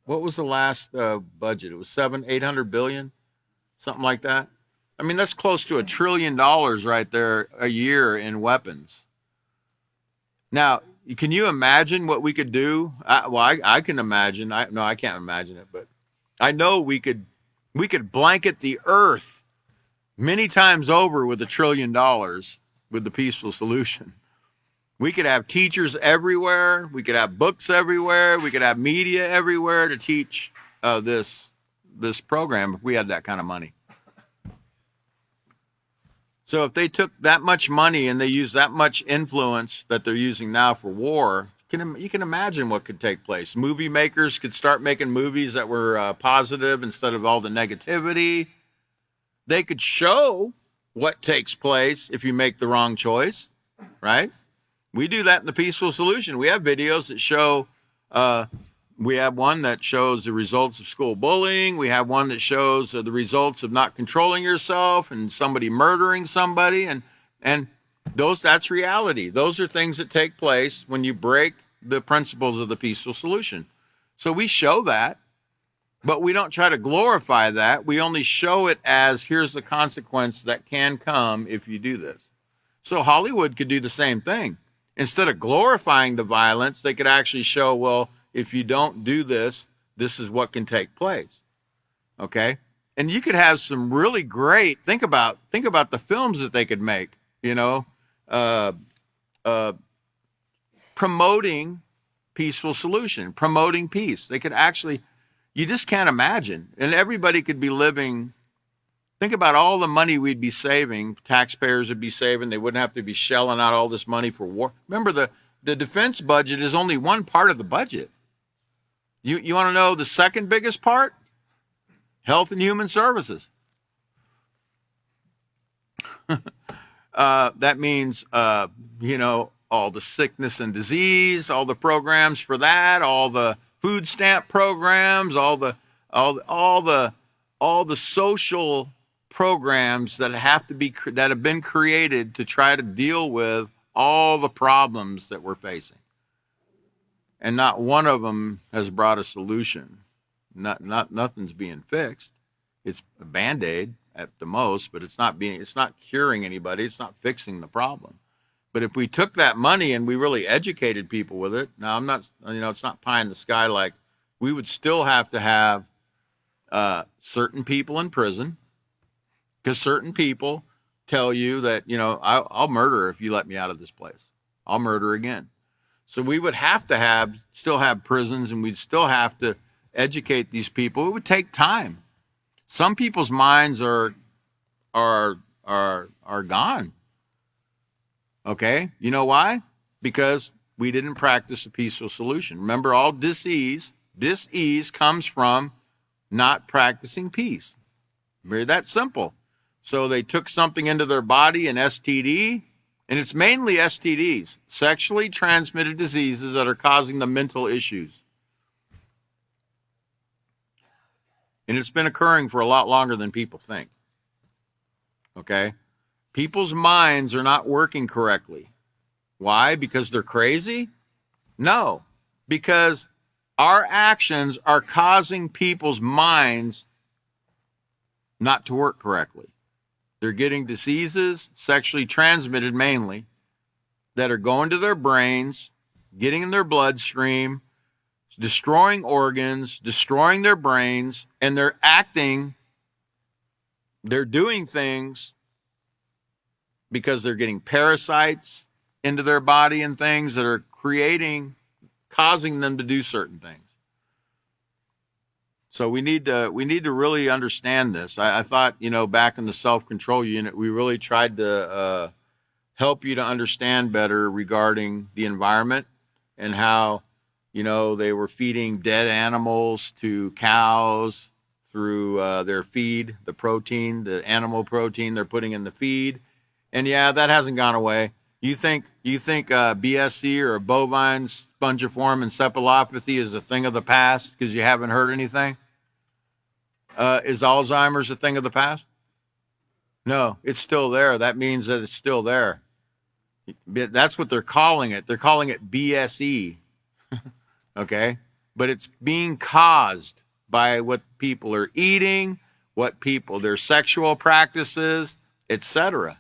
What was the last budget? It was 800 billion, something like that. I mean, that's close to $1 trillion right there a year in weapons. Now, can you imagine what we could do? I can imagine. No, I can't imagine it, but I know we could blanket the earth many times over with $1 trillion with the peaceful solution. We could have teachers everywhere. We could have books everywhere. We could have media everywhere to teach this program if we had that kind of money. So if they took that much money and they used that much influence that they're using now for war, you can imagine what could take place. Movie makers could start making movies that were positive instead of all the negativity. They could show what takes place if you make the wrong choice, right? We do that in the peaceful solution. We have videos that show, we have one that shows the results of school bullying. We have one that shows the results of not controlling yourself and somebody murdering somebody. And that's reality. Those are things that take place when you break the principles of the peaceful solution. So we show that, but we don't try to glorify that. We only show it as here's the consequence that can come if you do this. So Hollywood could do the same thing. Instead of glorifying the violence, they could actually show, well, if you don't do this, this is what can take place. Okay? And you could have some really great, think about the films that they could make, promoting peaceful solution, promoting peace. They could actually, you just can't imagine. And everybody could be living. Think about all the money we'd be saving, taxpayers would be saving. They wouldn't have to be shelling out all this money for war. Remember, the defense budget is only one part of the budget. You want to know the second biggest part? Health and Human Services. That means, all the sickness and disease, all the programs for that, all the food stamp programs, all the social programs that have been created to try to deal with all the problems that we're facing, and not one of them has brought a solution. Nothing's being fixed. It's a Band-Aid at the most, but it's not curing anybody. It's not fixing the problem. But if we took that money and we really educated people with it, now it's not pie in the sky. Like, we would still have to have certain people in prison, because certain people tell you that, I'll murder if you let me out of this place. I'll murder again. So we would have to still have prisons, and we'd still have to educate these people. It would take time. Some people's minds are gone. Okay? You know why? Because we didn't practice a peaceful solution. Remember, all disease comes from not practicing peace. Very that simple. So they took something into their body, an STD, and it's mainly STDs, sexually transmitted diseases that are causing the mental issues. And it's been occurring for a lot longer than people think. Okay? People's minds are not working correctly. Why? Because they're crazy? No. Because Our actions are causing people's minds not to work correctly. They're getting diseases, sexually transmitted mainly, that are going to their brains, getting in their bloodstream, destroying organs, destroying their brains, and they're doing things because they're getting parasites into their body and things that are causing them to do certain things. So we need to really understand this. I thought, back in the self-control unit, we really tried to help you to understand better regarding the environment and how, they were feeding dead animals to cows through their feed, the protein, the animal protein they're putting in the feed. And yeah, that hasn't gone away. You think BSC or a bovine spongiform encephalopathy is a thing of the past because you haven't heard anything? Is Alzheimer's a thing of the past? No, it's still there. That means that it's still there. That's what they're calling it. They're calling it BSE. Okay? But it's being caused by what people are eating, their sexual practices, etc.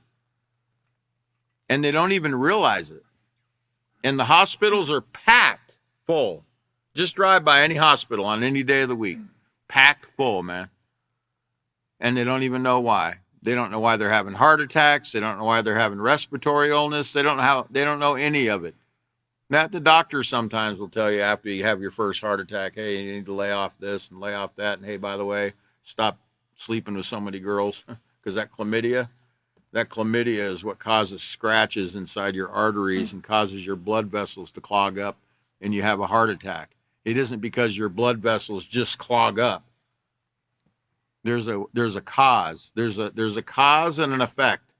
And they don't even realize it. And the hospitals are packed full. Just drive by any hospital on any day of the week. Packed full, man. And they don't even know why. They don't know why they're having heart attacks. They don't know why they're having respiratory illness. They don't know any of it. Now, the doctor sometimes will tell you after you have your first heart attack, hey, you need to lay off this and lay off that. And hey, by the way, stop sleeping with so many girls because that chlamydia is what causes scratches inside your arteries and causes your blood vessels to clog up and you have a heart attack. It isn't because your blood vessels just clog up. There's a cause. There's a cause and an effect.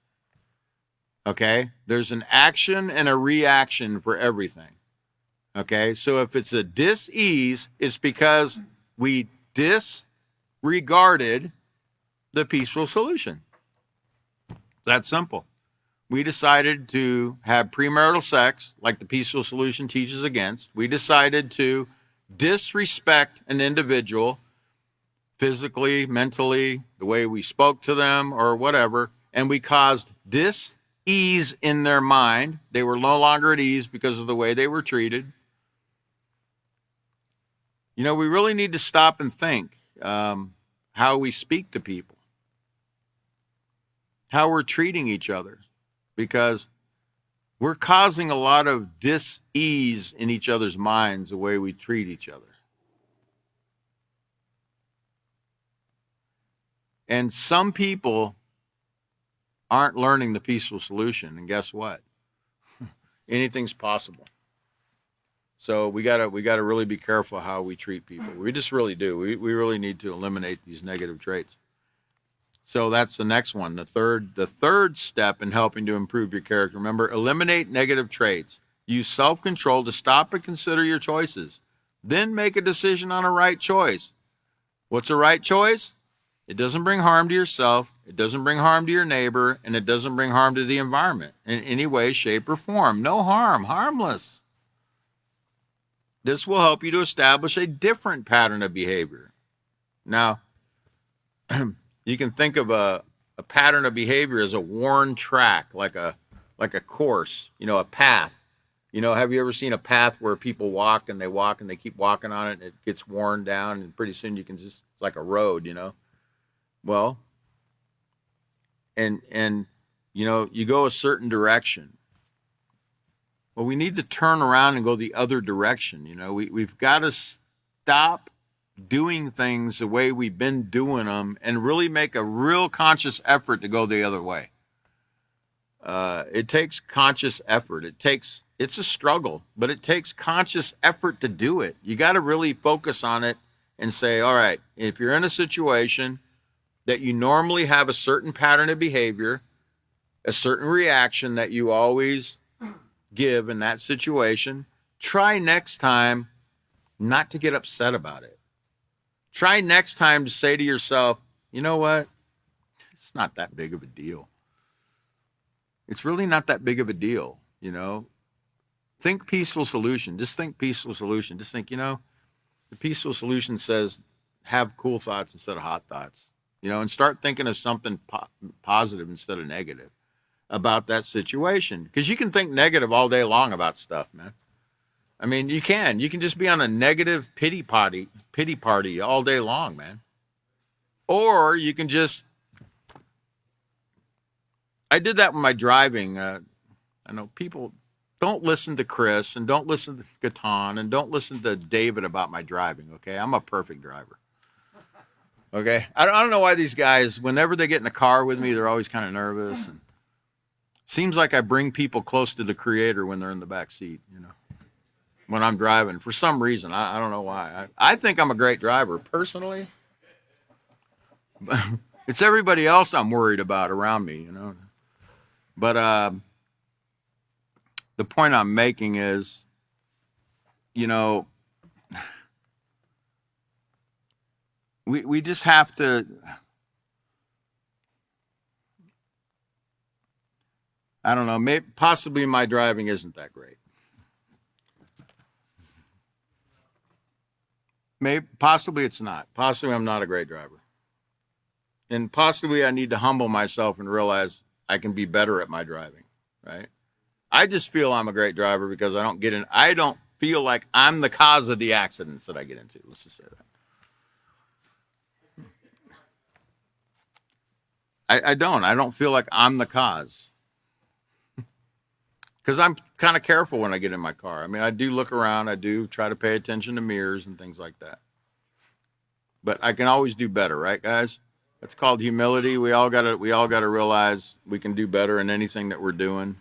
Okay? There's an action and a reaction for everything. Okay? So if it's a dis-ease, it's because we disregarded the peaceful solution. That's simple. We decided to have premarital sex, like the peaceful solution teaches against. We decided to disrespect an individual physically, mentally, the way we spoke to them or whatever, and we caused dis-ease in their mind. They were no longer at ease because of the way they were treated. We really need to stop and think how we speak to people, how we're treating each other, because we're causing a lot of dis-ease in each other's minds the way we treat each other. And some people aren't learning the peaceful solution. And guess what? Anything's possible. So we gotta really be careful how we treat people. We just really do. We really need to eliminate these negative traits. So that's the next one. The third step in helping to improve your character. Remember, eliminate negative traits. Use self-control to stop and consider your choices. Then make a decision on a right choice. What's a right choice? It doesn't bring harm to yourself, it doesn't bring harm to your neighbor, and it doesn't bring harm to the environment in any way, shape, or form. No harm, harmless. This will help you to establish a different pattern of behavior. Now, you can think of a pattern of behavior as a worn track, like a course, a path. Have you ever seen a path where people walk and they keep walking on it and it gets worn down and pretty soon you can just, like a road, Well, and you go a certain direction. Well, we need to turn around and go the other direction. We've got to stop doing things the way we've been doing them and really make a real conscious effort to go the other way. It takes conscious effort. It's a struggle, but it takes conscious effort to do it. You got to really focus on it and say, all right, if you're in a situation that you normally have a certain pattern of behavior, a certain reaction that you always give in that situation, try next time not to get upset about it. Try next time to say to yourself, you know what? It's not that big of a deal. It's really not that big of a deal, Think peaceful solution. Just think peaceful solution. Just think, The peaceful solution says have cool thoughts instead of hot thoughts, and start thinking of something positive instead of negative about that situation. Because you can think negative all day long about stuff, man. I mean, you can just be on a negative pity party all day long, man. Or you can just, I did that with my driving. I know people don't listen to Chris and don't listen to Educaton and don't listen to David about my driving. Okay. I'm a perfect driver. Okay. I don't know why these guys, whenever they get in the car with me, they're always kind of nervous. And seems like I bring people close to the creator when they're in the back seat, when I'm driving for some reason. I don't know why. I think I'm a great driver personally. It's everybody else I'm worried about around me, But the point I'm making is, we just have to, I don't know, maybe possibly my driving isn't that great. Maybe possibly it's not. Possibly I'm not a great driver. And possibly I need to humble myself and realize I can be better at my driving, right? I just feel I'm a great driver because I don't feel like I'm the cause of the accidents that I get into. Let's just say that. I don't feel like I'm the cause. Because I'm kind of careful when I get in my car. I mean, I do look around. I do try to pay attention to mirrors and things like that. But I can always do better, right, guys? That's called humility. We all gotta realize we can do better in anything that we're doing.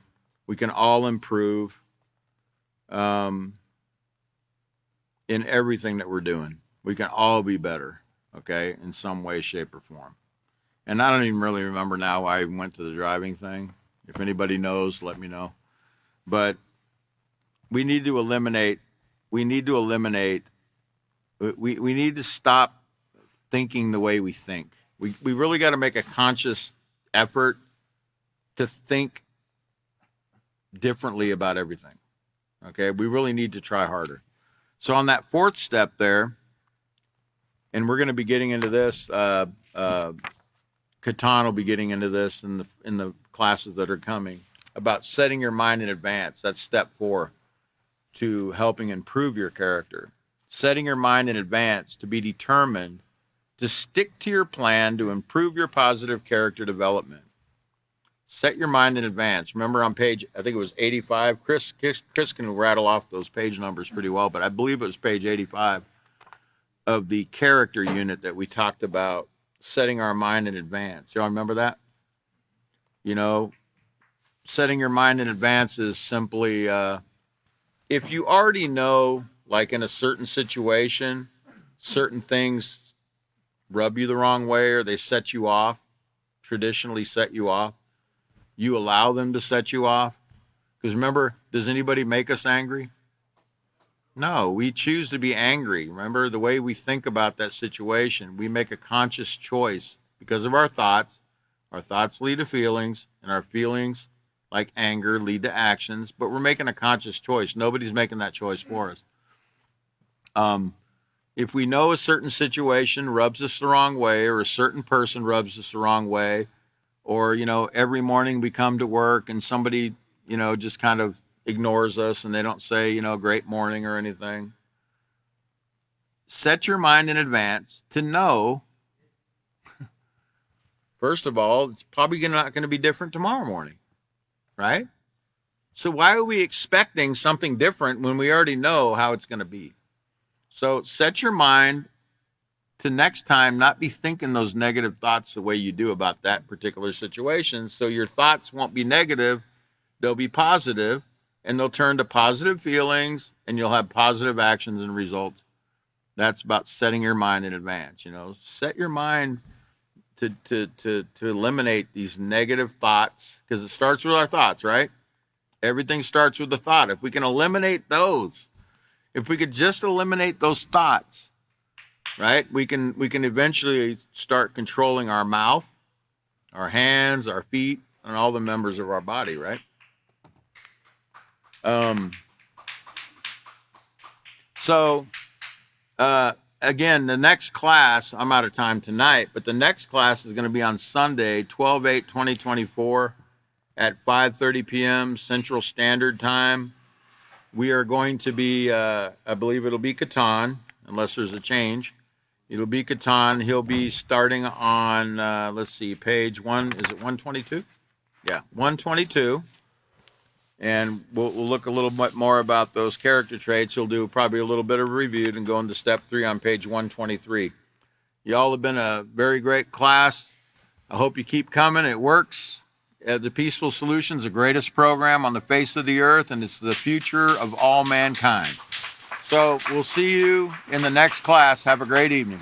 We can all improve in everything that we're doing. We can all be better, okay, in some way, shape, or form. And I don't even really remember now why I went to the driving thing. If anybody knows, let me know. But we need to stop thinking the way we think. We really got to make a conscious effort to think differently about everything. Okay, we really need to try harder. So on that fourth step there, and we're going to be getting into this. Catan will be getting into this in the classes that are coming about setting your mind in advance. That's step 4 to helping improve your character. Setting your mind in advance to be determined to stick to your plan to improve your positive character development. Set your mind in advance. Remember on page, I think it was 85. Chris can rattle off those page numbers pretty well, but I believe it was page 85 of the character unit that we talked about setting our mind in advance. Y'all remember that? Setting your mind in advance is simply if you already know, like in a certain situation, certain things rub you the wrong way or they set you off, traditionally set you off, you allow them to set you off. Because remember, does anybody make us angry? No, we choose to be angry. Remember, the way we think about that situation, we make a conscious choice because of our thoughts. Our thoughts lead to feelings, and our feelings, like anger, lead to actions. But we're making a conscious choice. Nobody's making that choice for us. If we know a certain situation rubs us the wrong way, or a certain person rubs us the wrong way, or, every morning we come to work and somebody, just kind of ignores us and they don't say, great morning or anything. Set your mind in advance to know, first of all, it's probably not going to be different tomorrow morning, right? So why are we expecting something different when we already know how it's going to be? So set your mind to next time not be thinking those negative thoughts the way you do about that particular situation. So your thoughts won't be negative, they'll be positive, and they'll turn to positive feelings, and you'll have positive actions and results. That's about setting your mind in advance. Set your mind to eliminate these negative thoughts, because it starts with our thoughts, right? Everything starts with the thought. If we can eliminate those, if we could just eliminate those thoughts, right, we can eventually start controlling our mouth, our hands, our feet, and all the members of our body, right? So Again, the next class, I'm out of time tonight, but the next class is going to be on Sunday, 12/8/2024 at 5:30 p.m. Central Standard Time. We are going to be, I believe it'll be Catan, unless there's a change. It'll be Catan. He'll be starting on, let's see, page one. Is it 122? Yeah, 122. And we'll look a little bit more about those character traits. He'll do probably a little bit of review and go into step 3 on page 123. Y'all have been a very great class. I hope you keep coming. It works. The Peaceful Solutions, the greatest program on the face of the earth, and it's the future of all mankind. So we'll see you in the next class. Have a great evening.